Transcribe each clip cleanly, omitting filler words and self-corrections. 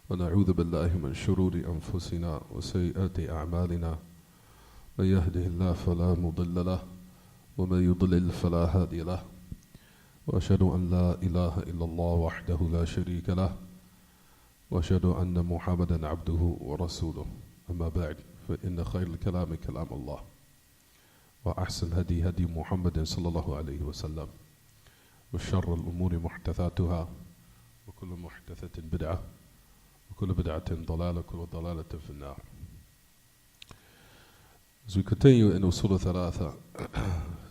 ونعوذ بالله من شرور أنفسنا وسيئات أعمالنا من يهده الله فلا مضل له ومن يضلل فلا هادي له وأشهد أن لا إله إلا الله وحده لا شريك له وأشهد أن محمدا عبده ورسوله أما بعد فإن خير الكلام كلام الله وأحسن هدي هدي محمد صلى الله عليه وسلم وشر الأمور محدثاتها وكل محدثة بدعة وكل بدعة ضلالة وكل ضلالة في النار. As we continue in Usul al-Thalatha,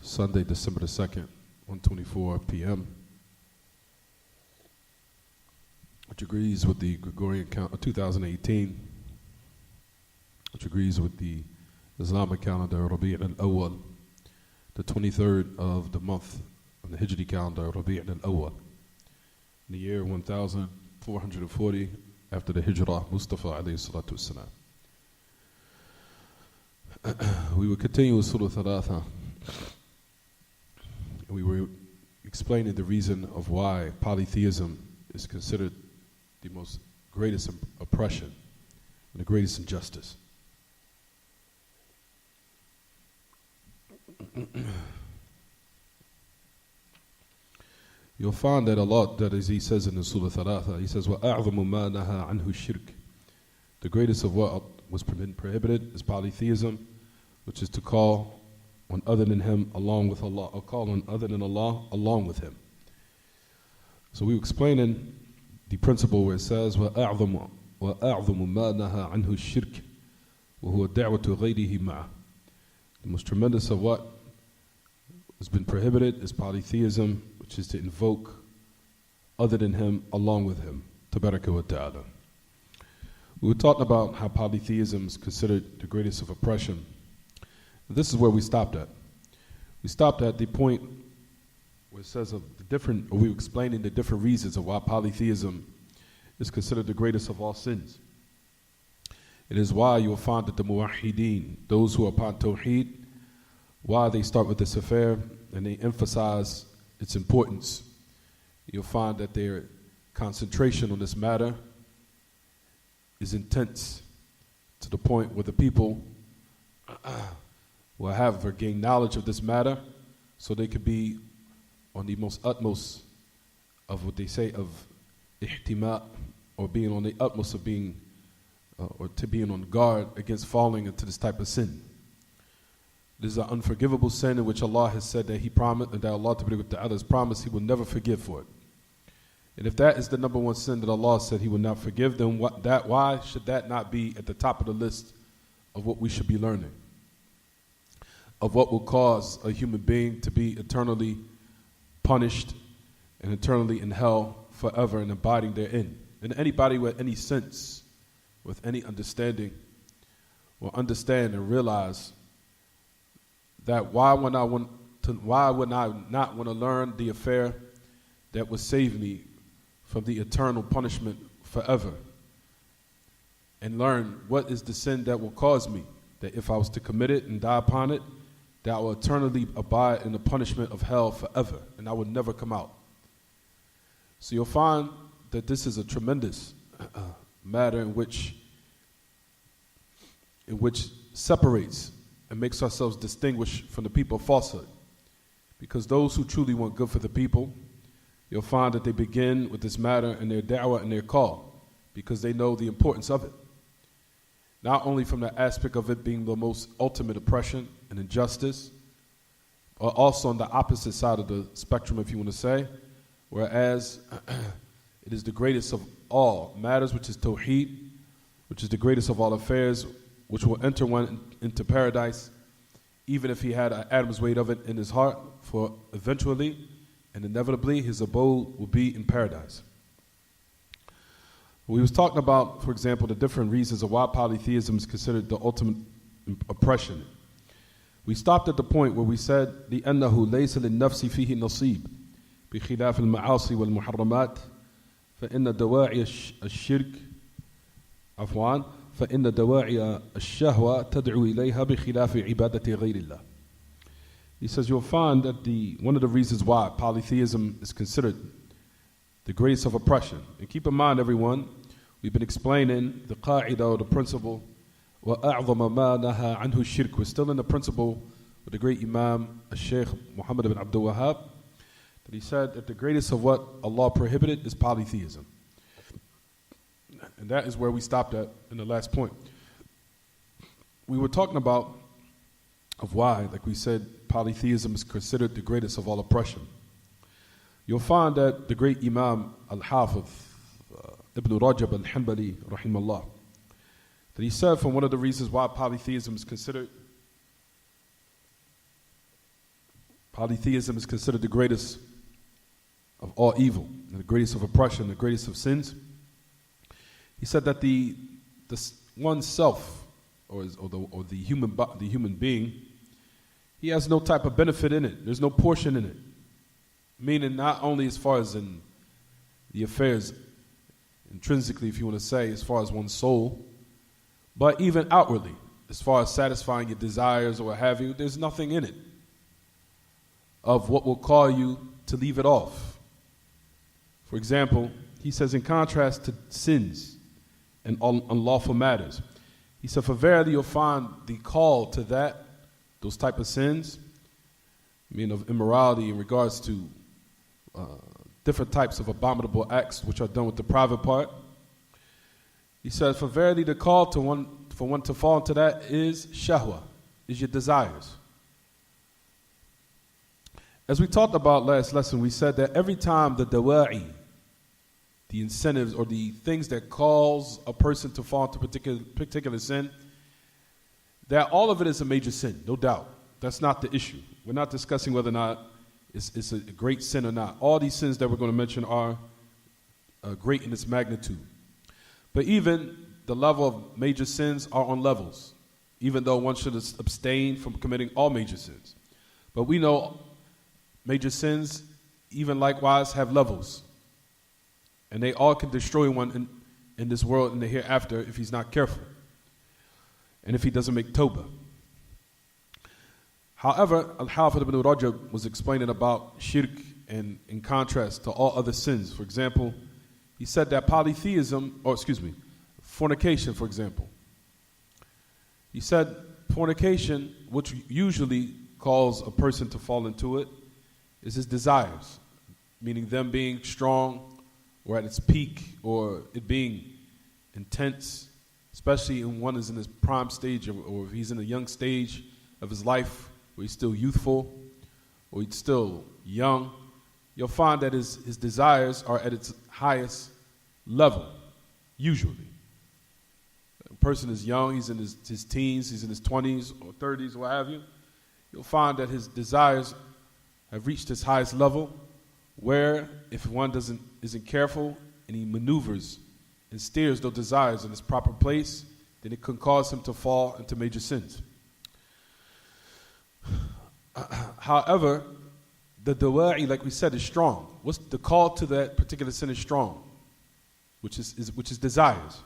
Sunday, December the 2nd, 1:24 p.m., which agrees with the Gregorian calendar 2018, which agrees with the Islamic calendar Rabi' al-Awwal, the 23rd of the month of the Hijri calendar Rabi' al-Awwal, in the year 1440 after the Hijrah Mustafa alayhi salatu wassalam. We will continue with Surah Thalatha. We were explaining the reason of why polytheism is considered the most greatest oppression and the greatest injustice. You'll find that a lot, that as he says in the Surah Thalatha, he says, وَأَعْظَمُ مَا نَهَا عَنْهُ الشِّرْكِ. The greatest of what was prohibited is polytheism, which is to call on other than him along with Allah, or call on other than Allah along with him. So we were explaining the principle where it says, وَأَعْظَمُ مَا نَهَا عَنْهُ الشِّرْكِ وَهُوَ دَعْوَةُ غَيْرِهِ مَعَهُ. The most tremendous of what has been prohibited is polytheism, which is to invoke other than him along with him. Tabaraka wa ta'ala. We were talking about how polytheism is considered the greatest of oppression. This is where we stopped at. We stopped at the point where it says of the different, or we were explaining the different reasons of why polytheism is considered the greatest of all sins. It is why you'll find that the muwahhideen, those who are upon tawheed, why they start with this affair and they emphasize its importance. You'll find that their concentration on this matter is intense to the point where the people will have or gain knowledge of this matter so they could be on the most utmost of what they say of ihtima, or being on the utmost of being or to being on guard against falling into this type of sin. This is an unforgivable sin in which Allah has said that He promised, and that Allah has promised He will never forgive for it. And if that is the number one sin that Allah said He will not forgive, then why should that not be at the top of the list of what we should be learning? Of what will cause a human being to be eternally punished and eternally in hell forever and abiding therein. And anybody with any sense, with any understanding, will understand and realize that why would I not want to learn the affair that would save me from the eternal punishment forever, and learn what is the sin that will cause me, that if I was to commit it and die upon it, that I will eternally abide in the punishment of hell forever, and I would never come out. So you'll find that this is a tremendous matter in which separates and makes ourselves distinguished from the people of falsehood. Because those who truly want good for the people, you'll find that they begin with this matter in their da'wah and their call, because they know the importance of it. Not only from the aspect of it being the most ultimate oppression and injustice, but also on the opposite side of the spectrum, if you want to say, whereas it is the greatest of all matters, which is tawheed, which is the greatest of all affairs, which will enter one into paradise, even if he had an atom's weight of it in his heart, for eventually and inevitably his abode will be in paradise. We was talking about, for example, the different reasons of why polytheism is considered the ultimate oppression. We stopped at the point where we said, لِأَنَّهُ لَيْسَ لِلنَّفْسِ فِيهِ نَصِيبٌ بِخِلَافِ الْمَعَاصِي وَالْمُحَرَّمَاتِ فَإِنَّ دَوَاعِيَ الشِّرْكِ عفواً فإن دواعي الشهوة تدعو إليها بخلاف عبادة غير الله. He says you'll find that one of the reasons why polytheism is considered the greatest of oppression. And keep in mind, everyone, we've been explaining the qa'idah or the principle, وَأَعْظَمَ مَا نَهَى عَنْهُ الشِّرْكُ. We're still in the principle with the great Imam, Sheikh Muhammad ibn Abdul Wahhab, that he said that the greatest of what Allah prohibited is polytheism. And that is where we stopped at in the last point. We were talking about of why, like we said, polytheism is considered the greatest of all oppression. You'll find that the great Imam Al-Hafiz, Ibn Rajab Al-Hanbali, rahimahullah, that he said from one of the reasons why polytheism is considered the greatest of all evil, and the greatest of oppression, the greatest of sins. He said that the oneself, or the human being, he has no type of benefit in it. There's no portion in it. Meaning not only as far as in the affairs, intrinsically, if you want to say, as far as one's soul, but even outwardly, as far as satisfying your desires or what have you, there's nothing in it of what will call you to leave it off. For example, he says, in contrast to sins and unlawful matters, he said, for verily you'll find the call to those type of sins, I mean of immorality in regards to different types of abominable acts which are done with the private part. He says, for verily the call for one to fall into that is shahwa, is your desires. As we talked about last lesson, we said that every time the dawa'i, the incentives or the things that cause a person to fall into particular sin, that all of it is a major sin, no doubt. That's not the issue. We're not discussing whether or not it's a great sin or not. All these sins that we're going to mention are great in its magnitude. But even the level of major sins are on levels, even though one should abstain from committing all major sins. But we know major sins, even likewise, have levels. And they all can destroy one in this world and the hereafter if he's not careful. And if he doesn't make tawbah. However, Al-Hafiz ibn Rajab was explaining about shirk and in contrast to all other sins. For example, he said that fornication, for example. He said fornication, which usually calls a person to fall into it, is his desires, meaning them being strong or at its peak or it being intense, especially when one is in his prime stage or if he's in a young stage of his life where he's still youthful or he's still young. You'll find that his desires are at its highest level, usually. A person is young, he's in his teens, he's in his 20s or 30s, what have you. You'll find that his desires have reached its highest level, where if one isn't careful and he maneuvers and steers those desires in its proper place, then it can cause him to fall into major sins. However, the dawa'i, like we said, is strong. What's the call to that particular sin is strong, which is desires.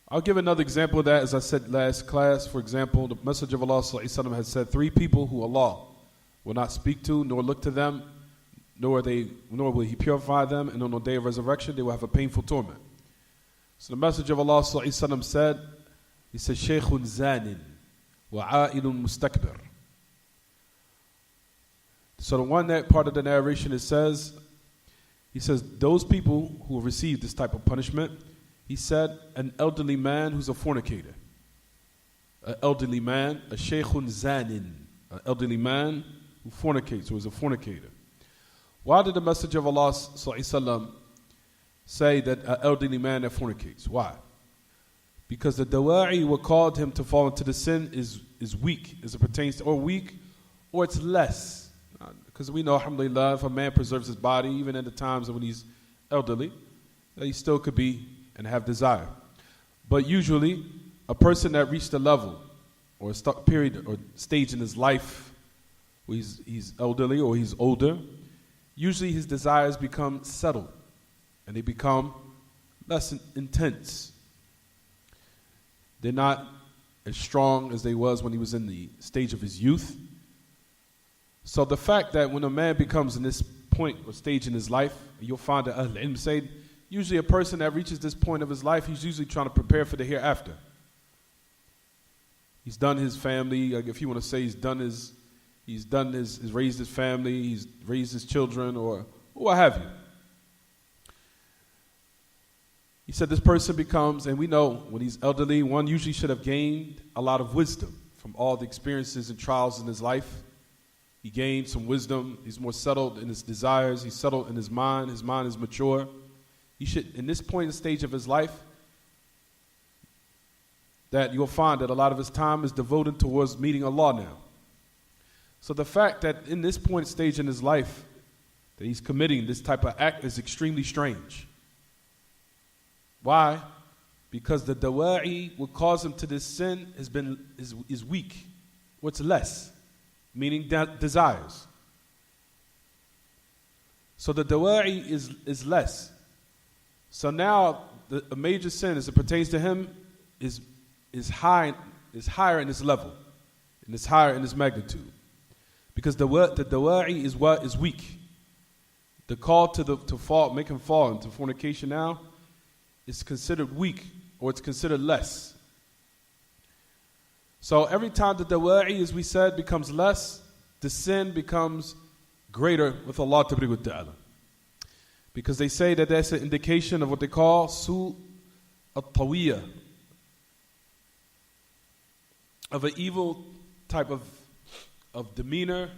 I'll give another example of that, as I said last class. For example, the Messenger of Allah sallallahu alaihi wasallam has said 3 people who Allah will not speak to, nor look to them, nor will He purify them, and on the day of resurrection they will have a painful torment. So the Messenger of Allah sallallahu alaihi wasallam said, he said, "Shaykhun zanin wa a'ilun mustakbir." So the one that part of the narration it says, he says, those people who will receive this type of punishment, he said, an elderly man who's a fornicator. An elderly man, a shaykhun zanin, an elderly man who fornicates, who is a fornicator. Why did the Messenger of Allah sallallahu say that an elderly man that fornicates? Why? Because the dawa'i what called him to fall into the sin is weak, as it pertains to, or weak, or it's less. Because we know, alhamdulillah, if a man preserves his body, even at the times when he's elderly, that he still could be and have desire. But usually, a person that reached a level or a period or stage in his life where he's elderly or he's older, usually his desires become settled and they become less intense. They're not as strong as they was when he was in the stage of his youth. So the fact that when a man becomes in this point or stage in his life, you'll find that Ahl Ilm say usually a person that reaches this point of his life, he's usually trying to prepare for the hereafter. He's done his family, like if you want to say he's raised his family, he's raised his children, or what have you. He said this person becomes, and we know when he's elderly, one usually should have gained a lot of wisdom from all the experiences and trials in his life. He gained some wisdom. He's more settled in his desires. He's settled in his mind. His mind is mature. He should, in this point and stage of his life, that you'll find that a lot of his time is devoted towards meeting Allah now. So the fact that in this point stage in his life that he's committing this type of act is extremely strange. Why? Because the dawa'i will cause him to this sin is weak. What's less? Meaning desires. So the dawa'i is less. So now a major sin as it pertains to him is higher in its level, and it's higher in its magnitude. Because the dawa'i is what is weak. The call to fall, make him fall into fornication now, is considered weak, or it's considered less. So every time the dawa'i, as we said, becomes less, the sin becomes greater with Allah Ta'ala. Because they say that that's an indication of what they call su at-tawiyya, of an evil type of demeanor,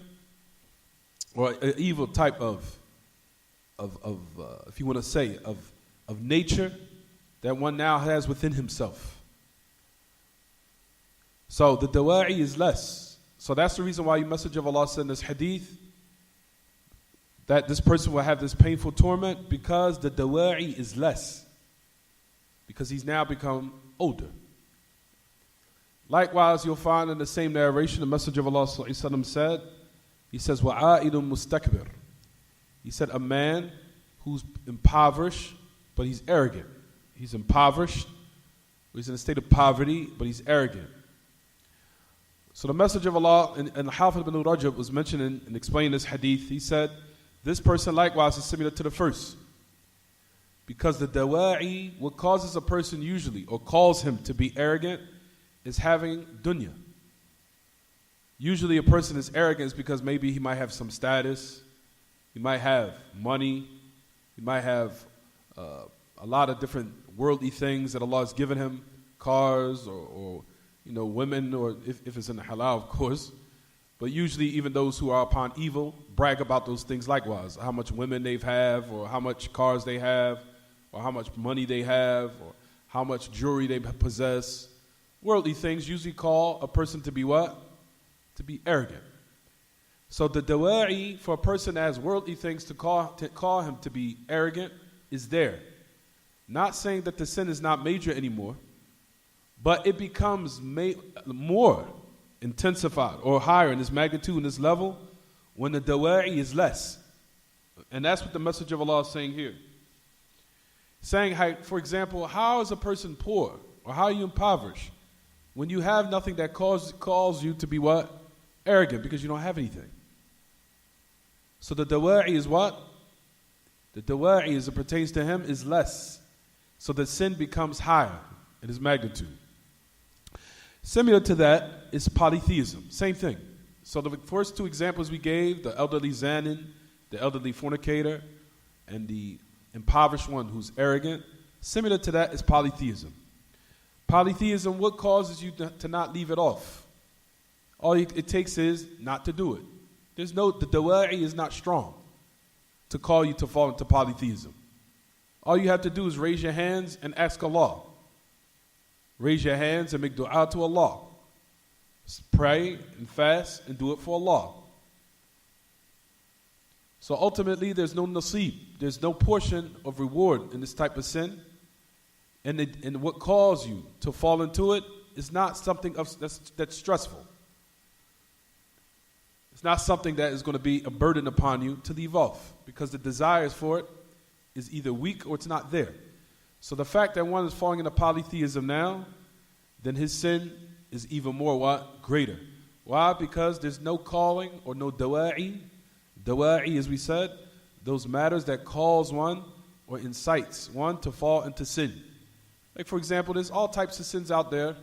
or an evil type of if you want to say, of nature that one now has within himself. So the dawa'i is less. So that's the reason why the Messenger of Allah said in this hadith that this person will have this painful torment, because the dawa'i is less. Because he's now become older. Likewise, you'll find in the same narration, the Messenger of Allah said, he says, وَعَائِدٌ مُسْتَكْبِرٌ. He said, a man who's impoverished, but he's arrogant. He's impoverished, he's in a state of poverty, but he's arrogant. So the Messenger of Allah, and Hamzah ibn Rajab was mentioning and explaining this hadith, he said, this person likewise is similar to the first. Because the dawa'i, what causes a person usually, or calls him to be arrogant, is having dunya. Usually a person is arrogant because maybe he might have some status, he might have money, he might have a lot of different worldly things that Allah has given him, cars or women, or if it's in the halal, of course. But usually even those who are upon evil brag about those things likewise, how much women they have, or how much cars they have, or how much money they have, or how much jewelry they possess. Worldly things usually call a person to be what? To be arrogant. So the dawa'i for a person that has worldly things to call him to be arrogant is there. Not saying that the sin is not major anymore, but it becomes more intensified or higher in its magnitude and its level when the dawa'i is less. And that's what the Messenger of Allah is saying here. Saying, for example, how is a person poor, or how are you impoverished when you have nothing that calls you to be what? Arrogant, because you don't have anything. So the dawa'i is what? The dawa'i, as it pertains to him, is less. So the sin becomes higher in its magnitude. Similar to that is polytheism. Same thing. So the first two examples we gave, the elderly zanin, the elderly fornicator, and the impoverished one who's arrogant, similar to that is polytheism. Polytheism, what causes you to not leave it off? All it takes is not to do it. The dawa'i is not strong to call you to fall into polytheism. All you have to do is raise your hands and ask Allah. Raise your hands and make dua to Allah. Pray and fast and do it for Allah. So ultimately there's no nasib, there's no portion of reward in this type of sin. And what calls you to fall into it is not something that's stressful. It's not something that is going to be a burden upon you to leave off, because the desires for it is either weak or it's not there. So the fact that one is falling into polytheism now, then his sin is even more what? Greater. Why? Because there's no calling or no dawa'i. Dawa'i, as we said, those matters that calls one or incites one to fall into sin. Like, for example, there's all types of sins out there.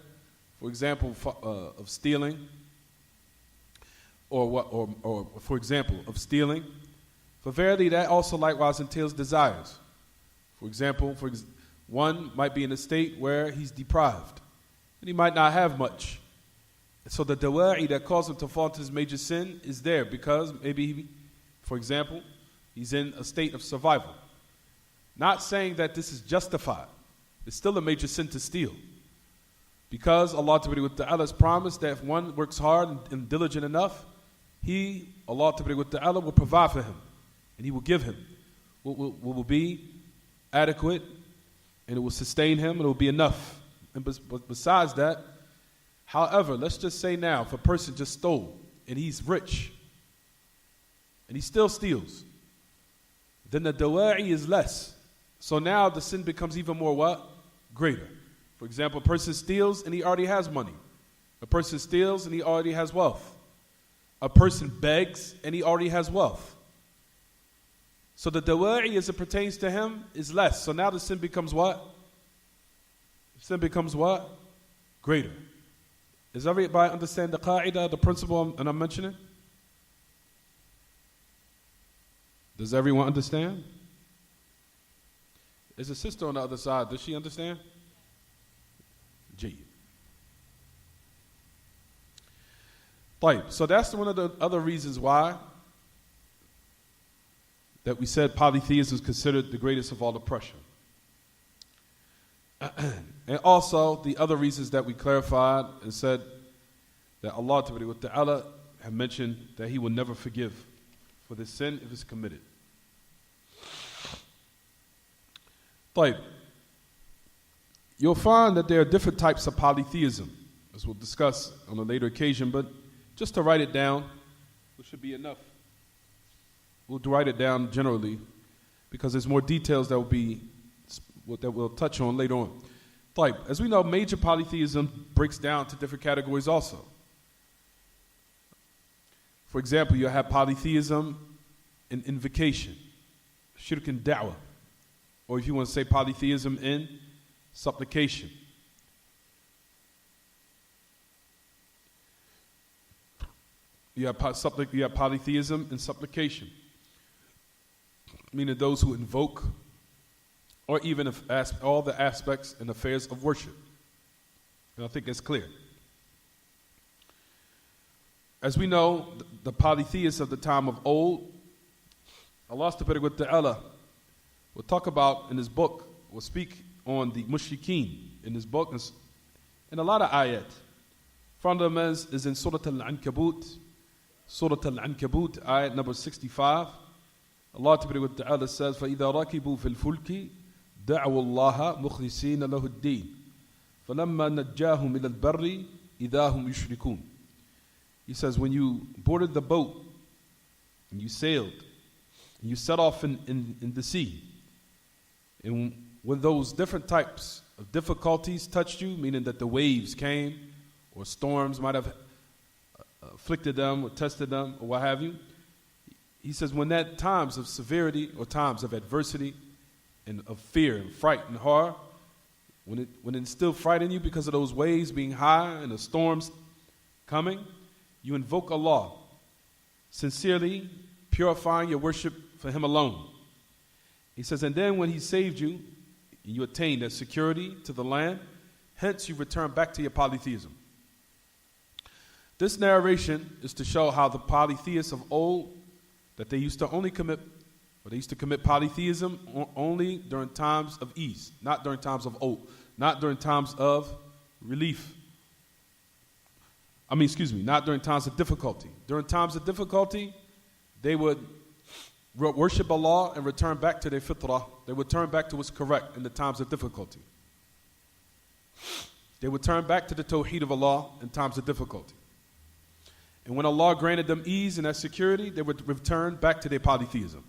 For example, of stealing, or for example, of stealing. For verily, that also likewise entails desires. For example, one might be in a state where he's deprived, and he might not have much. So the dawa'i that caused him to fall into his major sin is there because maybe, for example, he's in a state of survival. Not saying that this is justified. It's still a major sin to steal. Because Allah Ta'ala has promised that if one works hard and diligent enough, Allah Ta'ala will provide for him. And He will give him what will be adequate, and it will sustain him, and it will be enough. And besides that, however, let's just say now, if a person just stole, and he's rich, and he still steals, then the dawa'i is less. So now the sin becomes even more what? Greater. For example, a person steals and he already has money. A person steals and he already has wealth. A person begs and he already has wealth. So the dawa'i as it pertains to him is less. So now the sin becomes what? Sin becomes what? Greater. Does everybody understand the qa'idah, the principle I'm mentioning? Does everyone understand? There's a sister on the other side. Does she understand? G. So that's one of the other reasons why that we said polytheism is considered the greatest of all oppression. And also the other reasons that we clarified and said that Allah Ta'ala had mentioned that He will never forgive for this sin if it's committed. You'll find that there are different types of polytheism, as we'll discuss on a later occasion, but just to write it down, which should be enough. We'll write it down generally, because there's more details that we'll touch on later on. As we know, major polytheism breaks down to different categories also. For example, you have polytheism in invocation, shirk and da'wah, or if you want to say polytheism in supplication. You have polytheism in supplication, meaning those who invoke, or even all the aspects and affairs of worship. And I think it's clear. As we know, the polytheists of the time of old, Allah Subhanahu wa Ta'ala will talk about in His book, will speak on the mushrikeen in His book, and a lot of ayat. One of them is in Surah Al-Ankabut, ayat number 65. Allah Ta'ala says, فَإِذَا رَكِبُوا فِي الْفُلْكِ دَعْوُوا اللَّهَ مُخْلِصِينَ لَهُ الدِّينَ فَلَمَّا نَجَّاهُمْ إِلَى الْبَرِّ إِذَا هُمْ يُشْرِكُونَ. He says, when you boarded the boat, and you sailed, and you set off in the sea, and when those different types of difficulties touched you, meaning that the waves came, or storms might have afflicted them, or tested them, or what have you, He says, when that times of severity, or times of adversity, and of fear, and fright, and horror, when it instilled fright in you because of those waves being high, and the storms coming, you invoke Allah, sincerely purifying your worship for Him alone. He says, and then when He saved you, you attained that security to the land, hence you return back to your polytheism. This narration is to show how the polytheists of old, that they used to commit polytheism only during times of ease, not during times of not during times of relief. Not during times of difficulty. During times of difficulty, they would worship Allah and return back to their fitrah. They would turn back to what's correct in the times of difficulty. They would turn back to the tawheed of Allah in times of difficulty. And when Allah granted them ease and that security, they would return back to their polytheism.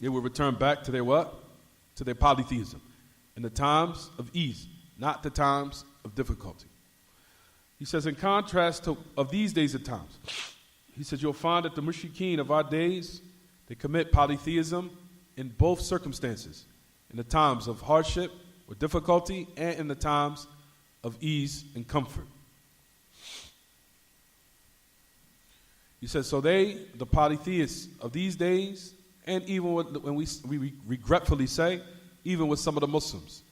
They would return back to their what? To their polytheism. In the times of ease, not the times of difficulty. He says, in contrast of these days of times, he says, you'll find that the mushrikeen of our days, They commit polytheism in both circumstances, in the times of hardship or difficulty and in the times of ease and comfort. He says, so they, the polytheists of these days, and even when we regretfully say, even with some of the Muslims,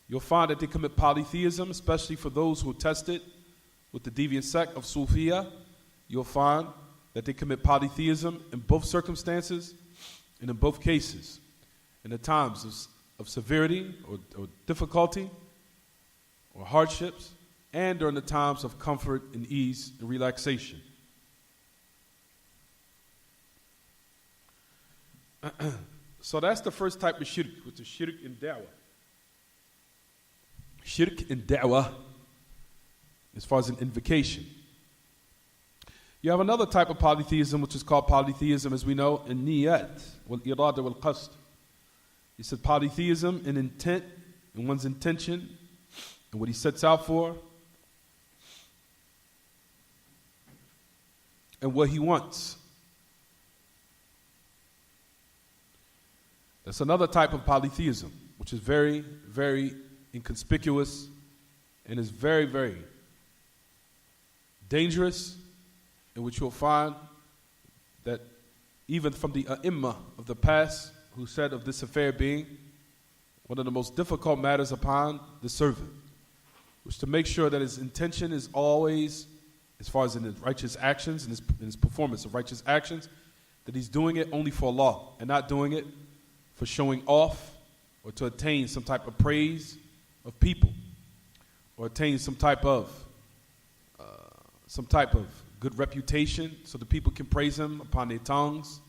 you'll find that they commit polytheism, especially for those who test it with the deviant sect of Sufiya. You'll find that they commit polytheism in both circumstances and in both cases, in the times of severity or difficulty or hardships, and during the times of comfort and ease and relaxation. So that's the first type of shirk, which is shirk in da'wah. Shirk in da'wah, as far as an invocation. You have another type of polytheism, which is called polytheism, as we know, in niyat, wal irada wal qasd. He said polytheism in intent, in one's intention, and what he sets out for, and what he wants. That's another type of polytheism, which is very, very inconspicuous and is very, very dangerous, in which you'll find that even from the ai*imma of the past, who said of this affair being one of the most difficult matters upon the servant, which to make sure that his intention is always, as far as in his righteous actions and his performance of righteous actions, that he's doing it only for Allah and not doing it for showing off or to attain some type of praise of people or attain some type of good reputation so the people can praise him upon their tongues,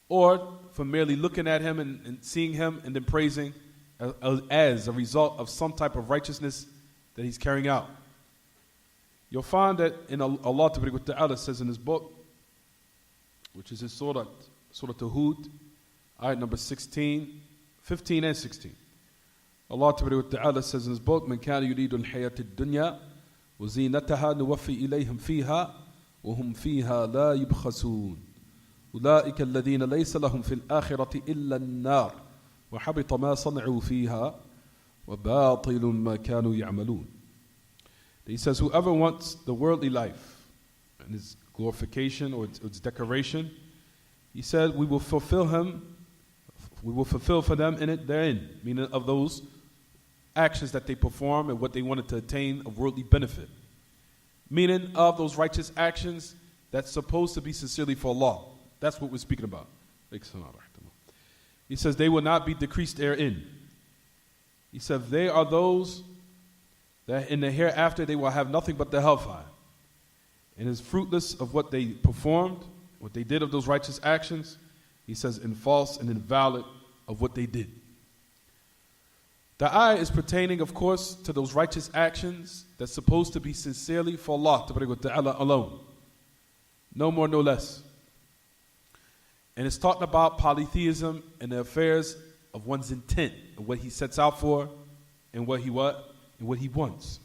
or for merely looking at him and seeing him and then praising as a result of some type of righteousness that he's carrying out. You'll find that in Allah Ta'ala says in his book, which is his Surah Hud, ayat number 15 and 16. Allah Ta'ala says in his book, "Man kana yuridu al-hayata ad-dunya wa zinataha nuwaffi ilayhim fiha wa hum fiha la yubkhasun. Ulaika alladhina laysa lahum fil akhirati illa an-nar wa habita ma san'u fiha wa batilun ma kanu ya'malun." He says, whoever wants the worldly life and its glorification or its decoration, he said, we will fulfill for them in it therein, meaning of those actions that they perform and what they wanted to attain of worldly benefit. Meaning of those righteous actions that's supposed to be sincerely for Allah. That's what we're speaking about. He says they will not be decreased therein. He said they are those that in the hereafter they will have nothing but the hellfire. And is fruitless of what they performed, what they did of those righteous actions. He says, and false and invalid of what they did. The ayah is pertaining, of course, to those righteous actions that's supposed to be sincerely for Allah Ta'ala alone. No more, no less. And it's talking about polytheism and the affairs of one's intent, and what he sets out for, and what he wants.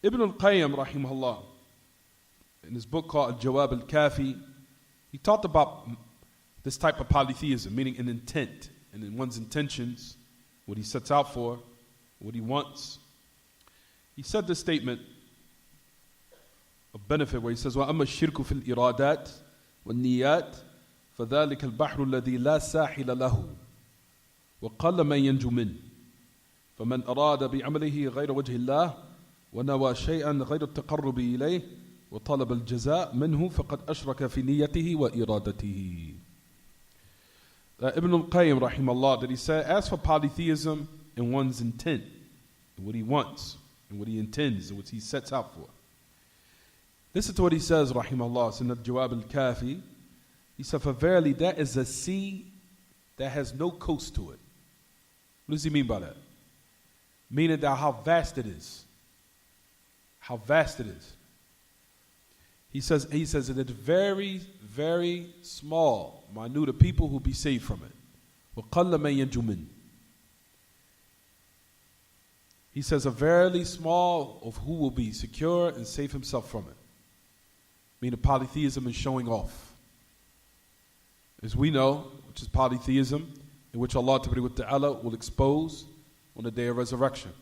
Ibn al-Qayyim, rahimahullah, in his book called Al-Jawab al-Kafi, he talked about this type of polytheism, meaning an intent, and in one's intentions, what he sets out for, what he wants. He said this statement of benefit where he says, وَأَمَّا الشِّرْكُ فِي الْإِرَادَاتِ وَالنِّيَّاتِ فَذَلِكَ الْبَحْرُ الَّذِي لَا سَاحِلَ لَهُ وَقَلَّ مَنْ يَنْجُ مِنْهُ فَمَنْ أَرَادَ بِعَمَلِهِ غَيْرَ وَجْهِ اللَّهِ وَنَوَى شَيْئًا غَيْرَ التَّقَرُّبِ إِلَيْهِ وَطَلَبَ الْجَزَاءِ مِنْهُ فَقَدْ أَشْرَكَ فِي نِيَّتِهِ وَإِرَادَتِهِ. Ibn al-Qayyim, rahimahullah, that he said, as for polytheism and one's intent, and what he wants, and what he intends, and what he sets out for. Listen to what he says, rahimahullah, it's in the Jawab al-Kafi. He said, for verily that is a sea that has no coast to it. What does he mean by that? Meaning that how vast it is. How vast it is. He says that it's very, very small, minute of people who be saved from it. وَقَلَّ مَنْ يَنْجُ مِنْهُ. He says a very small of who will be secure and save himself from it. Meaning polytheism and showing off. as we know, which is polytheism, in which Allah Ta'ala will expose on the day of resurrection.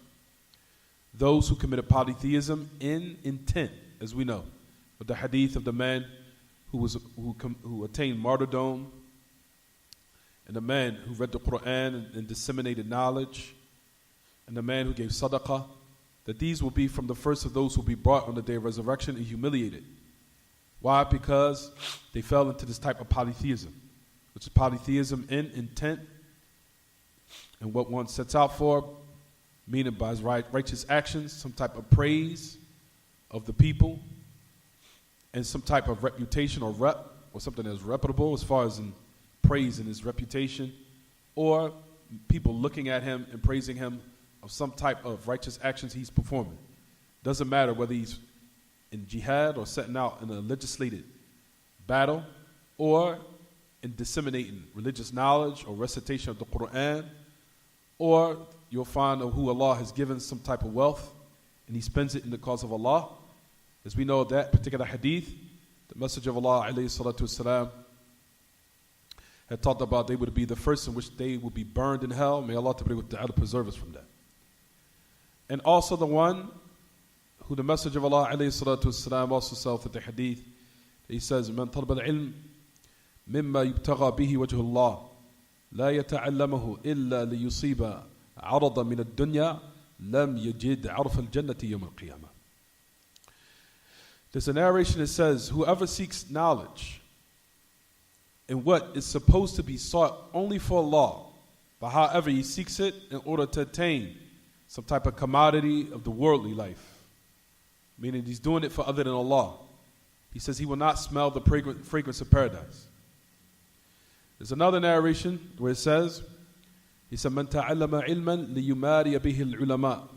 Those who committed polytheism in intent, as we know, with the hadith of the man who attained martyrdom, and the man who read the Quran and disseminated knowledge, and the man who gave sadaqah, that these will be from the first of those who will be brought on the day of resurrection and humiliated. Why? Because they fell into this type of polytheism, which is polytheism in intent and what one sets out for, meaning by his righteous actions, some type of praise of the people, and some type of reputation or something that's reputable as far as in praise in his reputation, or people looking at him and praising him of some type of righteous actions he's performing. Doesn't matter whether he's in jihad or setting out in a legislated battle, or in disseminating religious knowledge or recitation of the Quran, or you'll find who Allah has given some type of wealth and he spends it in the cause of Allah. As we know that particular hadith, the Messenger of Allah alayhi salatu wasalam had talked about they would be the first in which they would be burned in hell. May Allah Ta'ala preserve us from that. And also the one who the Messenger of Allah alayhi salatu wasalam also said in the hadith, he says, "Man talab al-ilm mimma yubtagha bihi wajhu Allah la yata'allamahu illa liyusiba 'arada min ad-dunya lam yajid 'arfa al-jannati yawm al-qiyamah." There's a narration that says, whoever seeks knowledge in what is supposed to be sought only for Allah, but however he seeks it in order to attain some type of commodity of the worldly life, meaning he's doing it for other than Allah, he says he will not smell the fragrance of paradise. There's another narration where it says, he said, "Man ta'allama ilman liyumari bihi al-ulama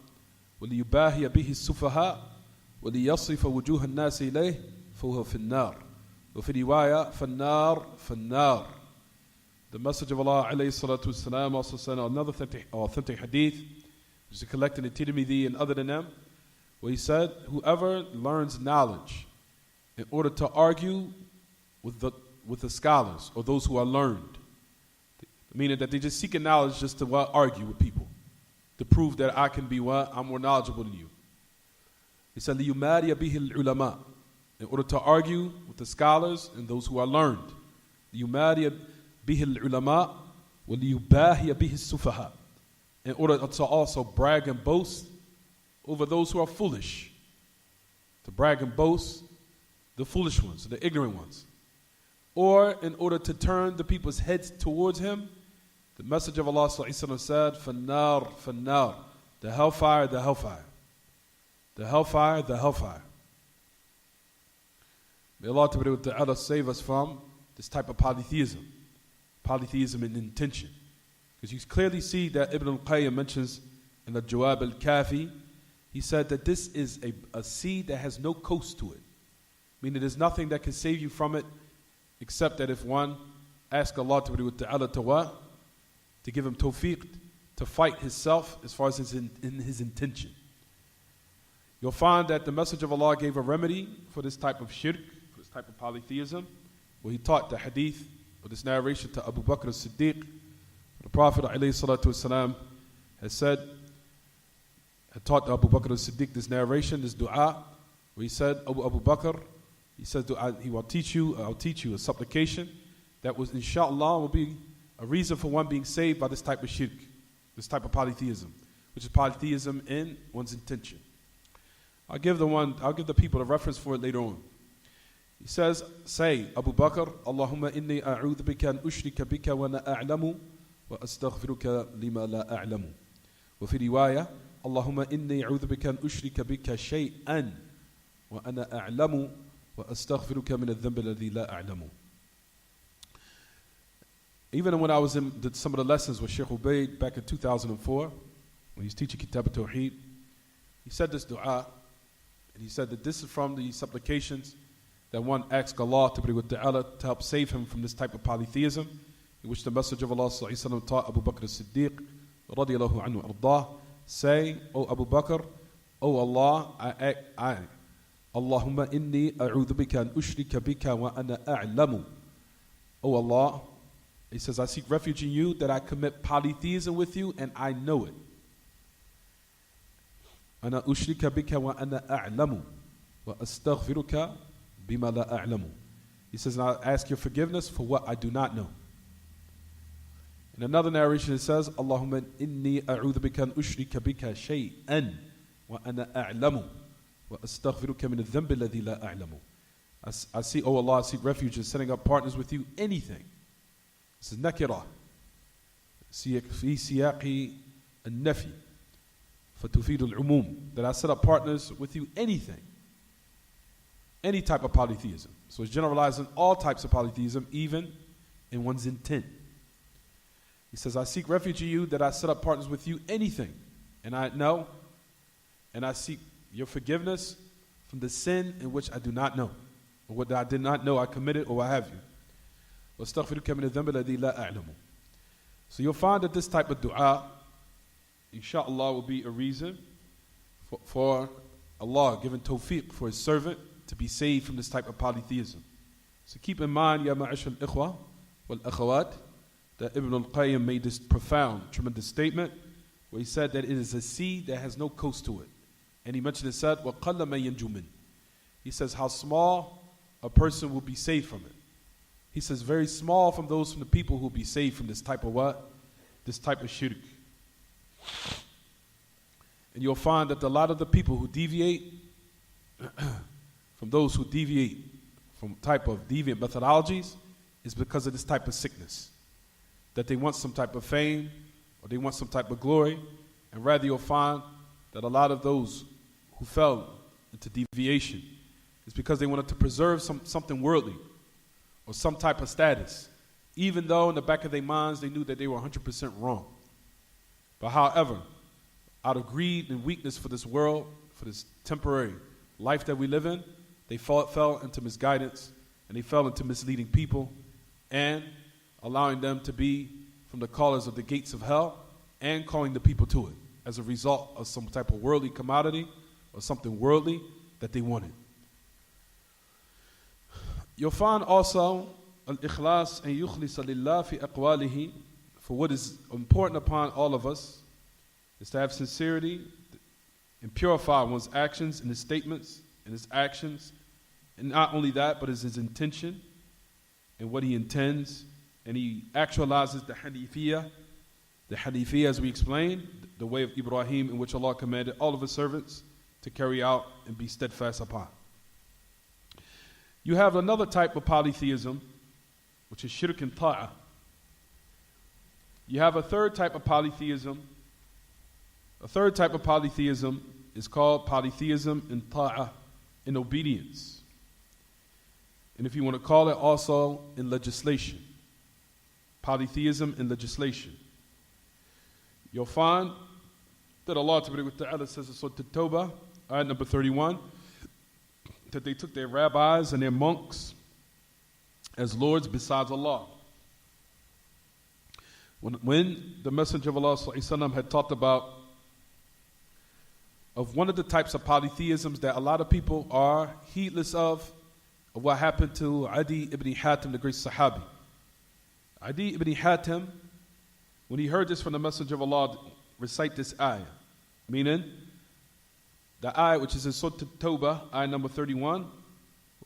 wa liyubahi bihi as-sufaha wa liyasrifa wujuha an-nas ilayhi fahuwa fi an-nar wa fi riwaya fan-nar fan-nar." The Messenger of Allah alayhi salatu wasalam also said another authentic hadith, which is collected in Tirmidhi and other than them, where he said, whoever learns knowledge in order to argue with the scholars or those who are learned, meaning that they just seeking knowledge just to argue with people, to prove that I can be I'm more knowledgeable than you. He said, لِيُمَارِيَ بِهِ الْعُلَمَاء, in order to argue with the scholars and those who are learned. لِيُمَارِيَ بِهِ الْعُلَمَاء وَلِيُبَاهِيَ بِهِ السُّفَهَاء, in order to also brag and boast over those who are foolish, to brag and boast the foolish ones, the ignorant ones. Or in order to turn the people's heads towards him, the Messenger of Allah said, "Fannar, fannar," the hellfire, the hellfire, the hellfire, the hellfire. May Allah Ta'ala save us from this type of polytheism in intention. Because you clearly see that Ibn al-Qayyim mentions in the Jawab al-Kafi, he said that this is a seed that has no coast to it. Meaning there's nothing that can save you from it except that if one asks Allah Ta'ala to give him tawfiq, to fight himself as far as in his intention. You'll find that the Messenger of Allah gave a remedy for this type of shirk, for this type of polytheism, where he taught the hadith or this narration to Abu Bakr as-Siddiq. The Prophet ﷺ had taught Abu Bakr as-Siddiq this narration, this dua, where he said, Abu Bakr, he says, I'll teach you a supplication that was, inshallah, will be a reason for one being saved by this type of shirk, this type of polytheism, which is polytheism in one's intention. I'll give the people a reference for it later on. He says, say, Abu Bakr, Allahumma inni a'udhu bika an ushrika bika wa ana a'lamu wa astaghfiruka lima la a'lamu. Wa fi riwaya, Allahumma inni a'udhu bika an ushrika bika shay'an wa ana a'lamu wa astaghfiruka min adh-dhanbi alladhi la a'lamu. Even when I was in some of the lessons with Sheikh Ubaid back in 2004, when he was teaching Kitab al-Tawheed, he said this dua, and he said that this is from the supplications that one asks Allah to help save him from this type of polytheism, in which the Messenger of Allah taught Abu Bakr as-Siddiq radiyallahu anhu ardah, say, O Abu Bakr, O Allah, Allahumma inni a'udhu bika an ushrika bika wa ana a'lamu O Allah, he says, I seek refuge in you that I commit polytheism with you and I know it. أنا أشرك بك وأنا أعلم وأستغفرك بما لا أعلم. He says, and I ask your forgiveness for what I do not know. In another narration it says, Allahumma inni a'udhu bika an ushrika bika shay'an wa ana a'lamu wa astaghfiruka min adh-dhanbi alladhi la a'lamu. I see, oh Allah, I seek refuge in setting up partners with you, anything. This is nakira. في سياق النفي فتفيد العموم. That I set up partners with you, anything. Any type of polytheism. So it's generalizing all types of polytheism, even in one's intent. He says, I seek refuge in you that I set up partners with you, anything. And I know, and I seek your forgiveness from the sin in which I do not know. Or what I did not know I committed or what have you. وَاسْتَغْفِرُكَ مِنَ الذَّنْبِ الَّذِي لَا أَعْلَمُ. So you'll find that this type of dua, inshallah, will be a reason for Allah giving tawfiq for His servant to be saved from this type of polytheism. So keep in mind, Ya ma'ashal ikhwa wal akhawat, that Ibn al-Qayyim made this profound, tremendous statement where he said that it is a sea that has no coast to it. And he mentioned it said, وَقَلَّ مَن يَنْجُ مِنْ. He says how small a person will be saved from it. He says very small from those from the people who will be saved from this type of what? This type of shirk. And you'll find that a lot of the people who deviate from those who deviate from type of deviant methodologies is because of this type of sickness. That they want some type of fame or they want some type of glory. And rather you'll find that a lot of those who fell into deviation is because they wanted to preserve something worldly or some type of status, even though in the back of their minds they knew that they were 100% wrong. But however, out of greed and weakness for this world, for this temporary life that we live in, they fell into misguidance and they fell into misleading people and allowing them to be from the callers of the gates of hell and calling the people to it as a result of some type of worldly commodity or something worldly that they wanted. You'll find also al-ikhlas and yukhlisa lillah fi aqwalihi, for what is important upon all of us is to have sincerity and purify one's actions and his statements and his actions, and not only that, but his intention and what he intends, and he actualizes the Hanifiyah. The Hanifiyah, as we explained, the way of Ibrahim in which Allah commanded all of His servants to carry out and be steadfast upon. You have another type of polytheism, which is shirk and ta'ah. You have a third type of polytheism. A third type of polytheism is called polytheism in ta'ah, in obedience. And if you want to call it also in legislation. Polytheism in legislation. You'll find that Allah Ta'ala says in Surah At-Tawbah, ayat number 31, that they took their rabbis and their monks as lords besides Allah. When the Messenger of Allah ﷺ had talked about of one of the types of polytheisms that a lot of people are heedless of what happened to Adi ibn Hatim, the great Sahabi. Adi ibn Hatim, when he heard this from the Messenger of Allah recite this ayah, meaning the ayah which is in Surah At-Tawbah, ayah number 31,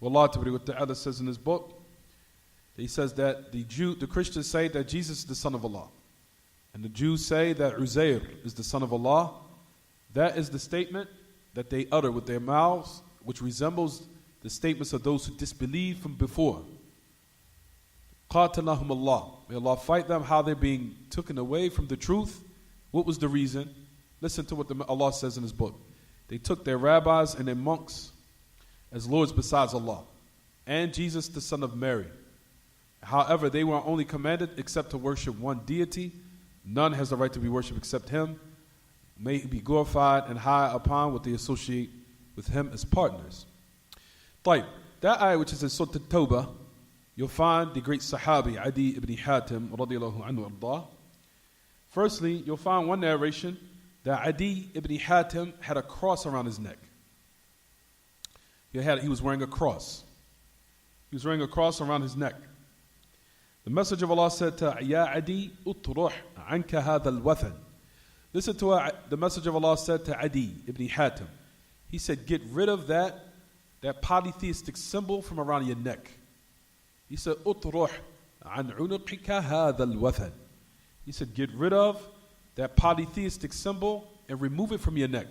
Allah Ta'ala says in His book, He says that the Christians say that Jesus is the Son of Allah, and the Jews say that Uzair is the Son of Allah. That is the statement that they utter with their mouths, which resembles the statements of those who disbelieve from before. Qatalahum Allah. May Allah fight them, how they're being taken away from the truth. What was the reason? Listen to what Allah says in His book. They took their rabbis and their monks as lords besides Allah, and Jesus the son of Mary. However, they were only commanded except to worship one deity. None has the right to be worshipped except Him. May He be glorified and high upon what they associate with Him as partners. That ayah which is in Surah At-Tawbah, you'll find the great Sahabi Adi ibn Hatim radiallahu anhu ardah. Firstly, you'll find one narration that Adi ibn Hatim had a cross around his neck. He was wearing a cross. He was wearing a cross around his neck. The Messenger of Allah said to Ya Adi, utruh anka hadha al-wathan. Listen to what the Messenger of Allah said to Adi ibn Hatim. He said, get rid of that polytheistic symbol from around your neck. He said, utruh an unuqika hadha al-wathan. He said, get rid of that polytheistic symbol and remove it from your neck.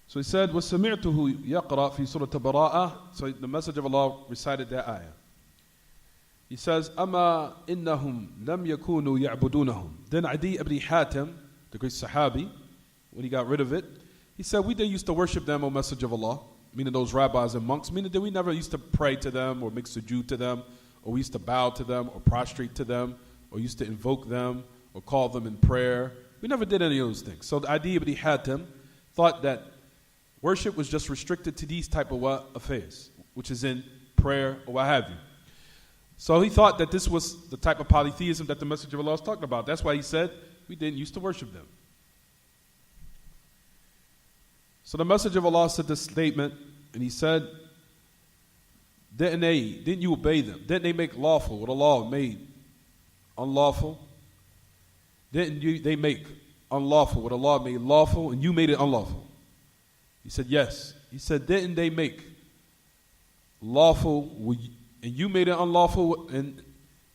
So he said, وَسَمِعْتُهُ يَقْرَأ فِي سُورَةَ بَرَاءَةٍ. So the Messenger of Allah recited that ayah. He says, أَمَا إِنَّهُمْ لَمْ يَكُونُوا يَعْبُدُونَهُم. Then Adi ibn Hatim, the great Sahabi, when he got rid of it, he said, we didn't used to worship them, O Messenger of Allah, meaning those rabbis and monks, meaning that we never used to pray to them or make sujood to them, or we used to bow to them or prostrate to them, or used to invoke them or call them in prayer. We never did any of those things. So Adi ibn Hatim thought that worship was just restricted to these type of affairs, which is in prayer or what have you. So he thought that this was the type of polytheism that the Messenger of Allah was talking about. That's why he said, we didn't used to worship them. So the Messenger of Allah said this statement, and he said, didn't you obey them? Didn't they make lawful what Allah made unlawful? Didn't they make unlawful what Allah made lawful, and you made it unlawful? He said, yes. He said, didn't they make lawful, and you made it unlawful, and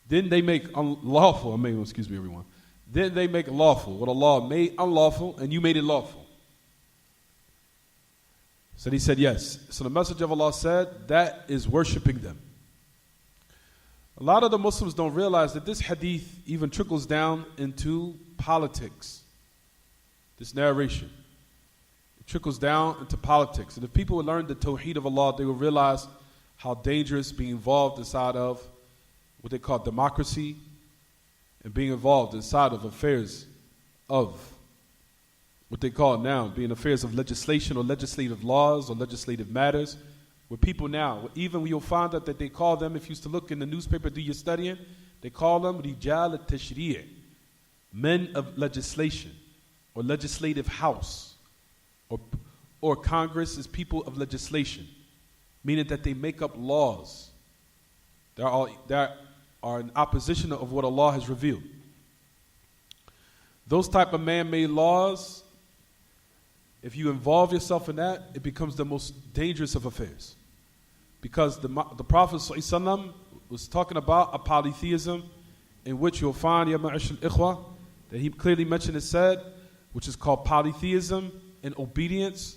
didn't they make unlawful, excuse me everyone, didn't they make lawful what Allah made unlawful, and you made it lawful? So he said, yes. So the Messenger of Allah said, that is worshiping them. A lot of the Muslims don't realize that this hadith even trickles down into politics, this narration. It trickles down into politics. And if people would learn the Tawheed of Allah, they will realize how dangerous being involved inside of what they call democracy and being involved inside of affairs of what they call now being affairs of legislation or legislative laws or legislative matters, where people now, even you'll find out that they call them, if you used to look in the newspaper, do your studying, they call them Rijal al-Tashri', men of legislation or legislative house, or Congress is people of legislation, meaning that they make up laws that are in opposition of what Allah has revealed. Those type of man-made laws, if you involve yourself in that, it becomes the most dangerous of affairs. Because the Prophet ﷺ was talking about a polytheism in which you'll find, Ya Ma'ash al-Ikhwa, that he clearly mentioned and said, which is called polytheism and obedience.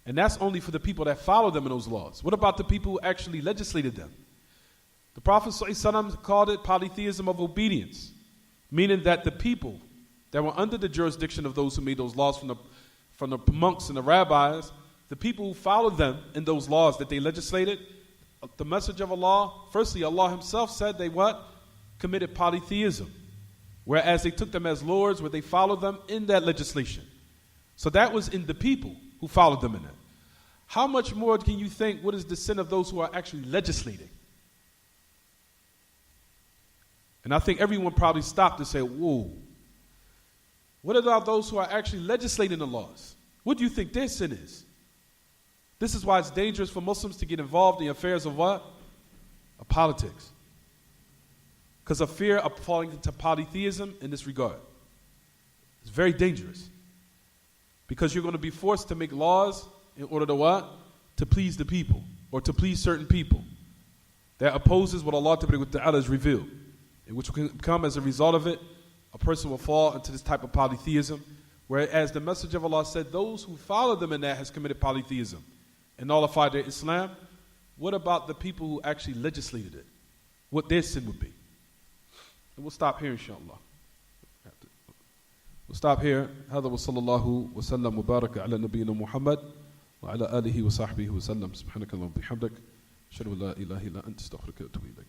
And that's only for the people that follow them in those laws. What about the people who actually legislated them? The Prophet ﷺ called it polytheism of obedience, meaning that the people that were under the jurisdiction of those who made those laws from the monks and the rabbis, the people who followed them in those laws that they legislated, the Messenger of Allah, firstly, Allah himself said they what? Committed polytheism. Whereas they took them as lords, where they followed them in that legislation. So that was in the people who followed them in it. How much more can you think, what is the sin of those who are actually legislating? And I think everyone probably stopped to say, whoa, what about those who are actually legislating the laws? What do you think their sin is? This is why it's dangerous for Muslims to get involved in affairs of what? Of politics. Because of fear of falling into polytheism in this regard. It's very dangerous. Because you're going to be forced to make laws in order to what? To please the people, or to please certain people. That opposes what Allah Ta'ala has revealed. And which will come as a result of it, a person will fall into this type of polytheism. Whereas the Messenger of Allah said, those who follow them in that has committed polytheism and nullified their Islam. What about the people who actually legislated it? What their sin would be? And we'll stop here, inshallah. We'll stop here. هذا وصلى الله وسلم وبارك على نبينا محمد وعلى آله وصحبه وسلم. سبحانك اللهم وبحمدك أشهد أن لا إله إلا أنت أستغفرك وأتوب إليك.